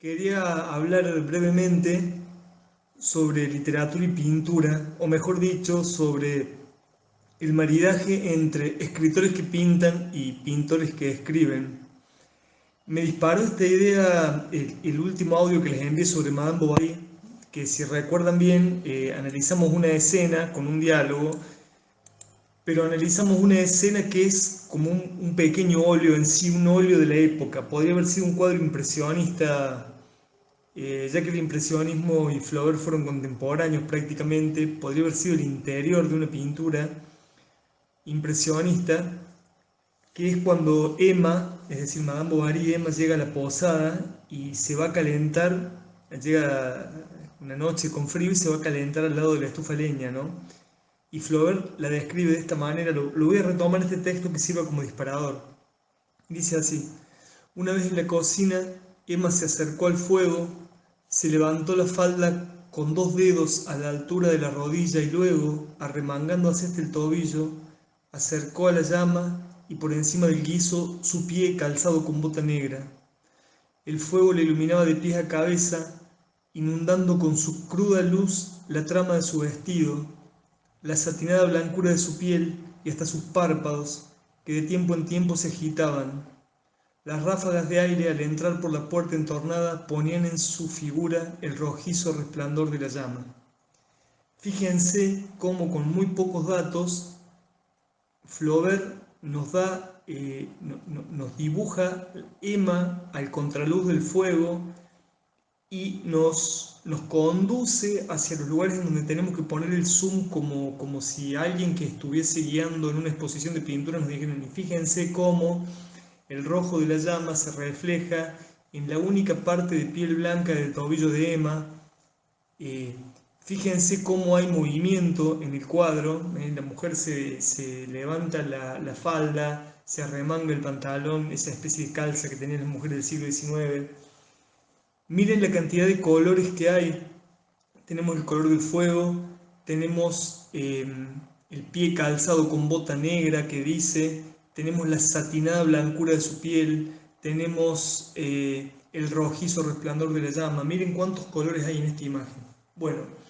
Quería hablar brevemente sobre literatura y pintura, o mejor dicho, sobre el maridaje entre escritores que pintan y pintores que escriben. Me disparó esta idea el último audio que les envié sobre Madame Bovary, que si recuerdan bien, analizamos una escena con un diálogo, pero analizamos una escena que es como un pequeño óleo en sí, un óleo de la época. Podría haber sido un cuadro impresionista. Ya que el impresionismo y Flaubert fueron contemporáneos prácticamente, podría haber sido el interior de una pintura impresionista, que es cuando Emma, es decir, Madame Bovary, Emma llega a la posada y se va a calentar, llega una noche con frío y se va a calentar al lado de la estufa leña, ¿no? Y Flaubert la describe de esta manera, lo voy a retomar en este texto que sirva como disparador. Dice así: una vez en la cocina, Emma se acercó al fuego, se levantó la falda con dos dedos a la altura de la rodilla y luego, arremangando hacia el tobillo, acercó a la llama y por encima del guiso su pie calzado con bota negra. El fuego le iluminaba de pies a cabeza, inundando con su cruda luz la trama de su vestido, la satinada blancura de su piel y hasta sus párpados, que de tiempo en tiempo se agitaban. Las ráfagas de aire al entrar por la puerta entornada ponían en su figura el rojizo resplandor de la llama. Fíjense cómo con muy pocos datos Flaubert nos dibuja Emma al contraluz del fuego y nos conduce hacia los lugares en donde tenemos que poner el zoom como si alguien que estuviese guiando en una exposición de pintura nos dijera: y fíjense cómo el rojo de la llama se refleja en la única parte de piel blanca del tobillo de Emma. Eh, Fíjense cómo hay movimiento en el cuadro. La mujer se levanta la falda, se arremanga el pantalón, esa especie de calza que tenían las mujeres del siglo XIX. Miren la cantidad de colores que hay. Tenemos el color del fuego, tenemos el pie calzado con bota negra que dice, tenemos la satinada blancura de su piel, tenemos el rojizo resplandor de la llama. Miren cuántos colores hay en esta imagen. Bueno,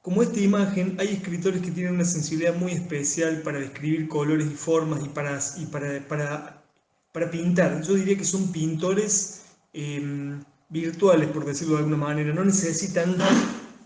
como esta imagen, hay escritores que tienen una sensibilidad muy especial para describir colores y formas para pintar. Yo diría que son pintores virtuales, por decirlo de alguna manera. No necesitan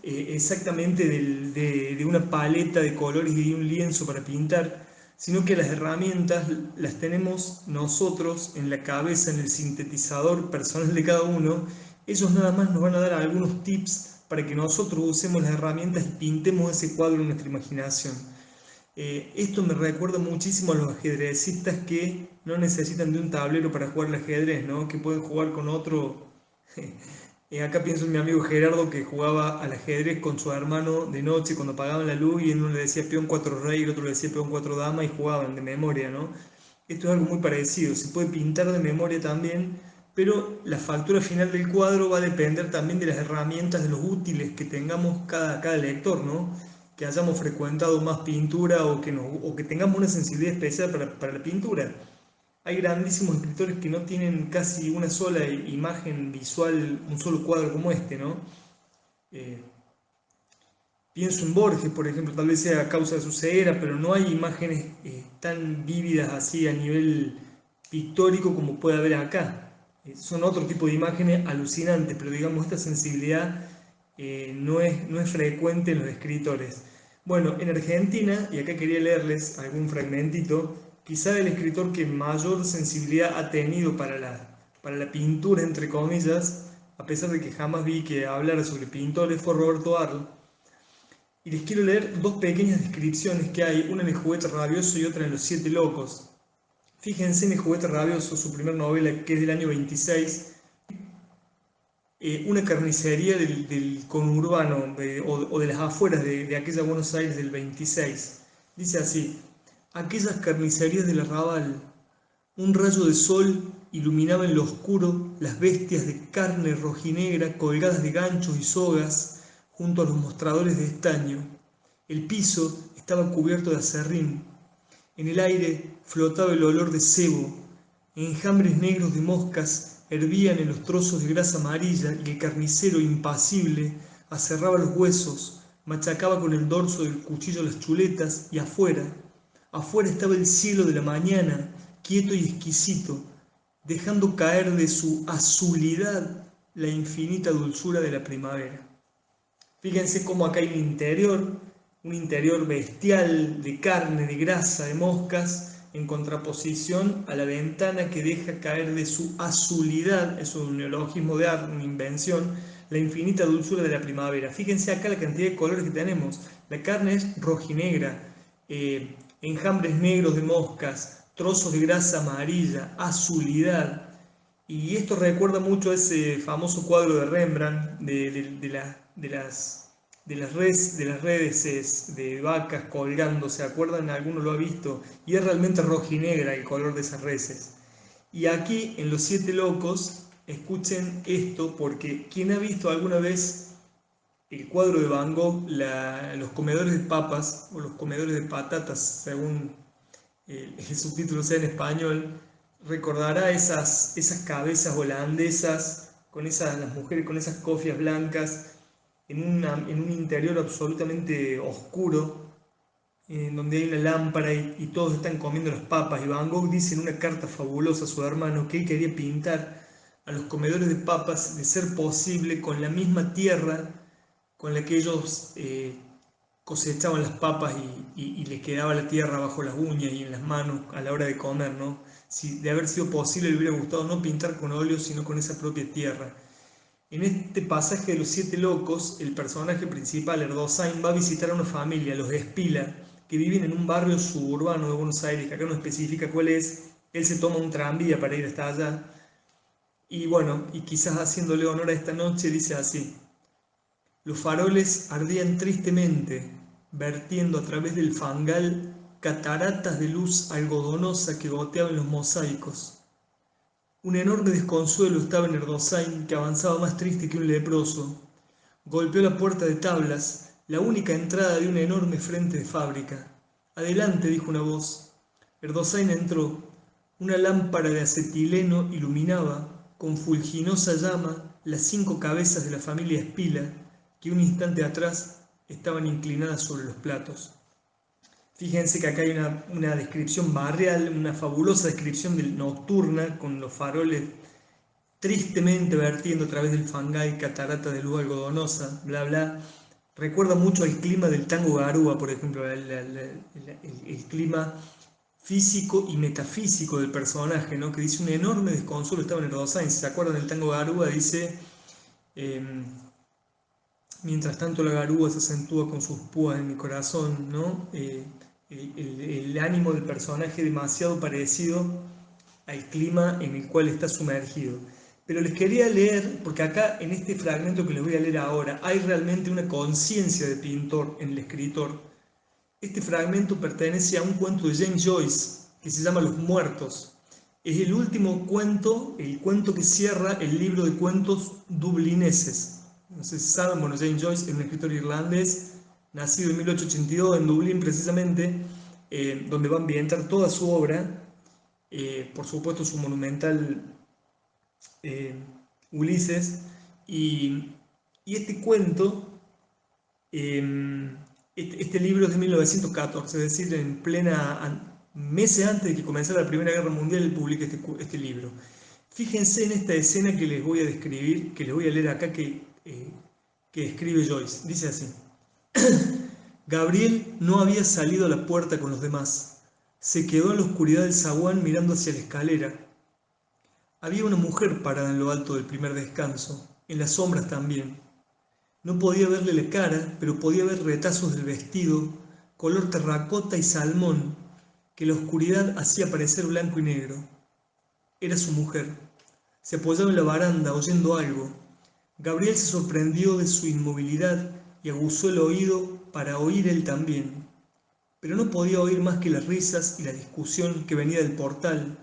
exactamente de una paleta de colores y de un lienzo para pintar, sino que las herramientas las tenemos nosotros en la cabeza, en el sintetizador personal de cada uno. Ellos nada más nos van a dar algunos tips para que nosotros usemos las herramientas y pintemos ese cuadro en nuestra imaginación. Esto me recuerda muchísimo a los ajedrecistas que no necesitan de un tablero para jugar al ajedrez, ¿no? Que pueden jugar con otro. Acá pienso en mi amigo Gerardo, que jugaba al ajedrez con su hermano de noche cuando apagaban la luz y uno le decía peón 4 rey y el otro le decía peón 4 dama y jugaban de memoria, ¿no? Esto es algo muy parecido, se puede pintar de memoria también, pero la factura final del cuadro va a depender también de las herramientas, de los útiles que tengamos cada lector, ¿no? Que hayamos frecuentado más pintura o que tengamos una sensibilidad especial para la pintura. Hay grandísimos escritores que no tienen casi una sola imagen visual, un solo cuadro como este, ¿no? Eh, Pienso en Borges, por ejemplo, tal vez sea a causa de su ceguera, pero no hay imágenes tan vívidas así a nivel pictórico como puede haber acá. Son otro tipo de imágenes alucinantes, pero digamos, esta sensibilidad no es frecuente en los escritores. Bueno, en Argentina, y acá quería leerles algún fragmentito, quizá el escritor que mayor sensibilidad ha tenido para la pintura, entre comillas, a pesar de que jamás vi que hablara sobre pintores, fue Roberto Arlt. Y les quiero leer dos pequeñas descripciones que hay, una en El juguete rabioso y otra en Los siete locos. Fíjense en El juguete rabioso, su primera novela, que es del año 26, una carnicería del conurbano o de las afueras de aquella Buenos Aires del 26. Dice así: aquellas carnicerías del arrabal, un rayo de sol iluminaba en lo oscuro las bestias de carne rojinegra colgadas de ganchos y sogas junto a los mostradores de estaño. El piso estaba cubierto de aserrín. En el aire flotaba el olor de cebo, enjambres negros de moscas hervían en los trozos de grasa amarilla y el carnicero, impasible, aserraba los huesos, machacaba con el dorso del cuchillo las chuletas y afuera estaba el cielo de la mañana, quieto y exquisito, dejando caer de su azulidad la infinita dulzura de la primavera. Fíjense cómo acá hay un interior bestial de carne, de grasa, de moscas, en contraposición a la ventana que deja caer de su azulidad, es un neologismo de arte, una invención, la infinita dulzura de la primavera. Fíjense acá la cantidad de colores que tenemos. La carne es rojinegra, enjambres negros de moscas, trozos de grasa amarilla, azulidad. Y esto recuerda mucho a ese famoso cuadro de Rembrandt de las redes de vacas colgando, ¿se acuerdan? Alguno lo ha visto, y es realmente rojinegra el color de esas reses. Y aquí en Los Siete Locos, escuchen esto, porque quien ha visto alguna vez el cuadro de Van Gogh, los comedores de papas o los comedores de patatas, según el subtítulo sea en español, recordará esas cabezas holandesas, las mujeres con esas cofias blancas, en un interior absolutamente oscuro, en donde hay una lámpara y todos están comiendo las papas. Y Van Gogh dice en una carta fabulosa a su hermano que él quería pintar a los comedores de papas, de ser posible, con la misma tierra con la que ellos cosechaban las papas y les quedaba la tierra bajo las uñas y en las manos a la hora de comer, ¿no? Si de haber sido posible le hubiera gustado no pintar con óleo, sino con esa propia tierra. En este pasaje de Los Siete Locos, el personaje principal, Erdosheim, va a visitar a una familia, los Espila, que viven en un barrio suburbano de Buenos Aires, que acá no especifica cuál es. Él se toma un tranvía para ir hasta allá. Y bueno, y quizás haciéndole honor a esta noche, dice así: los faroles ardían tristemente, vertiendo a través del fangal cataratas de luz algodonosa que goteaban en los mosaicos. Un enorme desconsuelo estaba en Erdosheim, que avanzaba más triste que un leproso. Golpeó la puerta de tablas, la única entrada de una enorme frente de fábrica. Adelante, dijo una voz. Erdosheim entró. Una lámpara de acetileno iluminaba, con fulginosa llama, las 5 cabezas de la familia Espila, que un instante atrás estaban inclinadas sobre los platos. Fíjense que acá hay una descripción barrial, una fabulosa descripción nocturna, con los faroles tristemente vertiendo a través del fangal catarata de luz algodonosa, bla bla. Recuerda mucho al clima del tango Garúa, por ejemplo, el clima físico y metafísico del personaje, ¿no? Que dice un enorme desconsuelo estaba en Erdosheim. Si se acuerdan del tango Garúa, dice mientras tanto la garúa se acentúa con sus púas en mi corazón, ¿no? El ánimo del personaje demasiado parecido al clima en el cual está sumergido. Pero les quería leer, porque acá en este fragmento que les voy a leer ahora, hay realmente una conciencia de pintor en el escritor. Este fragmento pertenece a un cuento de James Joyce, que se llama Los Muertos. Es el último cuento, el cuento que cierra el libro de cuentos dublineses. No sé si saben, bueno, James Joyce es un escritor irlandés, nacido en 1882 en Dublín precisamente, donde va a ambientar toda su obra, por supuesto su monumental Ulises, y este cuento, este libro es de 1914, es decir, meses antes de que comenzara la Primera Guerra Mundial, él publica este libro. Fíjense en esta escena que les voy a describir, que les voy a leer acá, que escribe Joyce. Dice así: Gabriel no había salido a la puerta con los demás. Se quedó en la oscuridad del zaguán mirando hacia la escalera. Había una mujer parada en lo alto del primer descanso, en las sombras también. No podía verle la cara, pero podía ver retazos del vestido, color terracota y salmón, que la oscuridad hacía parecer blanco y negro. Era su mujer. Se apoyaba en la baranda oyendo algo. Gabriel se sorprendió de su inmovilidad y aguzó el oído para oír él también. Pero no podía oír más que las risas y la discusión que venía del portal,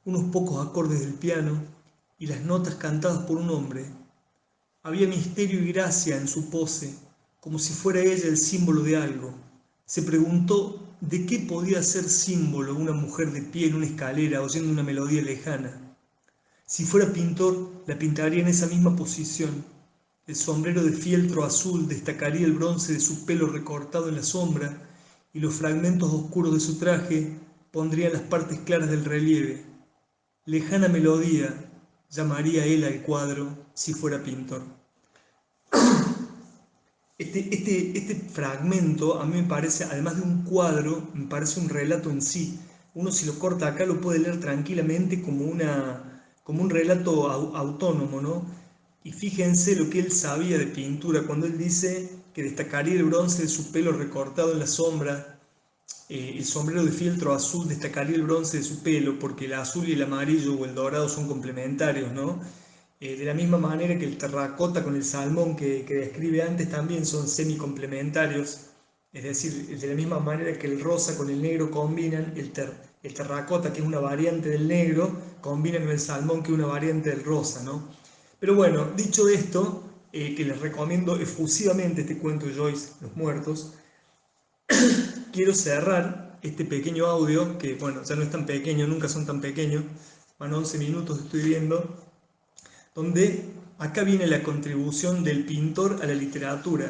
unos pocos acordes del piano y las notas cantadas por un hombre. Había misterio y gracia en su pose, como si fuera ella el símbolo de algo. Se preguntó de qué podía ser símbolo una mujer de pie en una escalera oyendo una melodía lejana. Si fuera pintor, la pintaría en esa misma posición. El sombrero de fieltro azul destacaría el bronce de su pelo recortado en la sombra, y los fragmentos oscuros de su traje pondrían las partes claras del relieve. Lejana melodía, llamaría él al cuadro si fuera pintor. Este fragmento a mí me parece, además de un cuadro, me parece un relato en sí. Uno si lo corta acá lo puede leer tranquilamente como un relato autónomo, ¿no? Y fíjense lo que él sabía de pintura cuando él dice que destacaría el bronce de su pelo recortado en la sombra, el sombrero de fieltro azul destacaría el bronce de su pelo, porque el azul y el amarillo o el dorado son complementarios, ¿no? De la misma manera que el terracota con el salmón que describe antes también son semicomplementarios, es decir, de la misma manera que el rosa con el negro combinan, el terracota, que es una variante del negro, combina con el salmón, que es una variante del rosa, ¿no? Pero bueno, dicho esto, que les recomiendo efusivamente este cuento de Joyce, Los Muertos, quiero cerrar este pequeño audio, que bueno, ya no es tan pequeño, nunca son tan pequeños, van 11 minutos estoy viendo, donde acá viene la contribución del pintor a la literatura.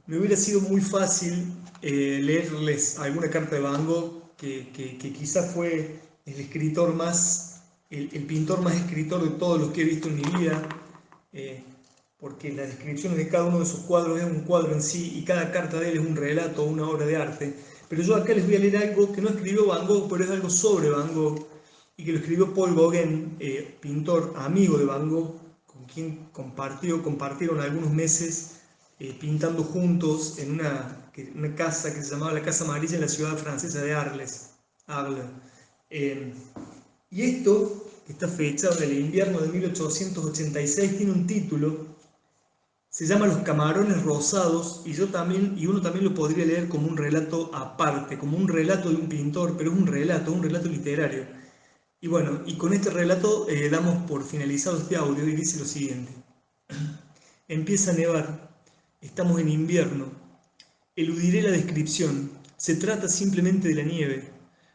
Me hubiera sido muy fácil leerles alguna carta de Van Gogh, que quizás fue el escritor más, el pintor más escritor de todos los que he visto en mi vida, eh, porque las descripciones de cada uno de sus cuadros es un cuadro en sí y cada carta de él es un relato o una obra de arte. Pero yo acá les voy a leer algo que no escribió Van Gogh, pero es algo sobre Van Gogh y que lo escribió Paul Gauguin, pintor amigo de Van Gogh, con quien compartieron algunos meses pintando juntos en una casa que se llamaba la Casa Amarilla en la ciudad francesa de Arles. Y esto, que está fechado en el invierno de 1886, tiene un título, se llama Los Camarones Rosados, y uno también lo podría leer como un relato aparte, como un relato de un pintor, pero es un relato literario. Y bueno, y con este relato damos por finalizado este audio y dice lo siguiente. Empieza a nevar, estamos en invierno, eludiré la descripción, se trata simplemente de la nieve.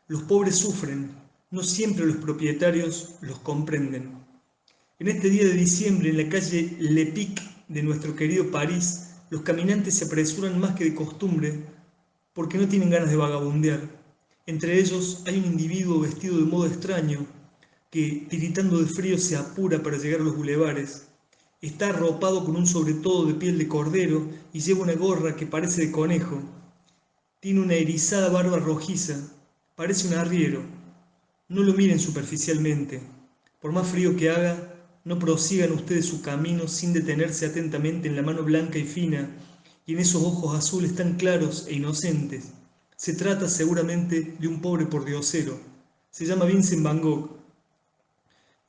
Los pobres sufren, no siempre los propietarios los comprenden. En este día de diciembre, en la calle Le Pic de nuestro querido París, los caminantes se apresuran más que de costumbre porque no tienen ganas de vagabundear. Entre ellos hay un individuo vestido de modo extraño que, tiritando de frío, se apura para llegar a los bulevares. Está arropado con un sobretodo de piel de cordero y lleva una gorra que parece de conejo. Tiene una erizada barba rojiza, parece un arriero. No lo miren superficialmente. Por más frío que haga, no prosigan ustedes su camino sin detenerse atentamente en la mano blanca y fina y en esos ojos azules tan claros e inocentes. Se trata seguramente de un pobre pordiosero. Se llama Vincent Van Gogh.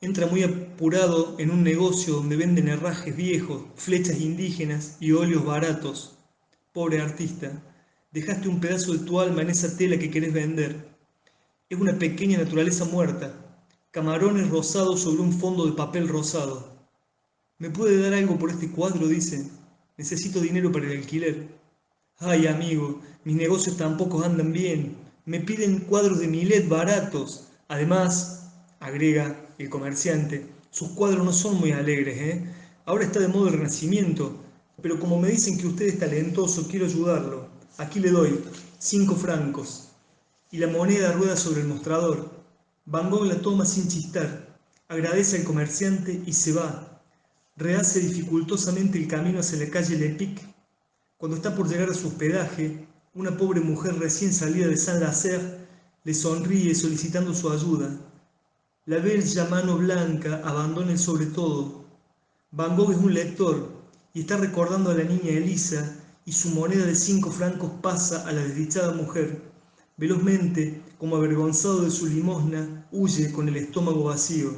Entra muy apurado en un negocio donde venden herrajes viejos, flechas indígenas y óleos baratos. Pobre artista, dejaste un pedazo de tu alma en esa tela que querés vender. Es una pequeña naturaleza muerta, camarones rosados sobre un fondo de papel rosado. ¿Me puede dar algo por este cuadro?, dice. Necesito dinero para el alquiler. Ay, amigo, mis negocios tampoco andan bien. Me piden cuadros de Millet baratos. Además, agrega el comerciante, sus cuadros no son muy alegres, ¿eh? Ahora está de moda el Renacimiento, pero como me dicen que usted es talentoso, quiero ayudarlo. Aquí le doy 5 francos. Y la moneda rueda sobre el mostrador. Van Gogh la toma sin chistar, agradece al comerciante y se va. Rehace dificultosamente el camino hacia la calle Le Pic. Cuando está por llegar a su hospedaje, una pobre mujer recién salida de Saint-Lazare le sonríe solicitando su ayuda. La bella mano blanca abandona el sobretodo. Van Gogh es un lector y está recordando a la niña Elisa, y su moneda de 5 francos pasa a la desdichada mujer. Velozmente, como avergonzado de su limosna, huye con el estómago vacío.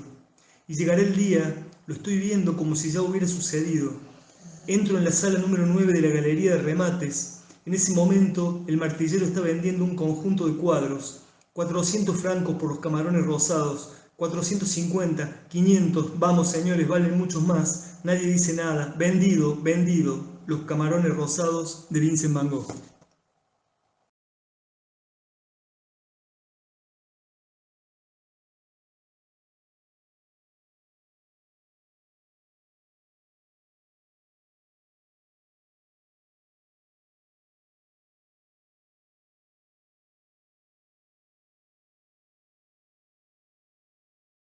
Y llegará el día, lo estoy viendo como si ya hubiera sucedido. Entro en la sala número 9 de la galería de remates. En ese momento, el martillero está vendiendo un conjunto de cuadros. 400 francos por los camarones rosados. 450, 500, vamos señores, valen muchos más. Nadie dice nada. Vendido, vendido. Los camarones rosados de Vincent Van Gogh.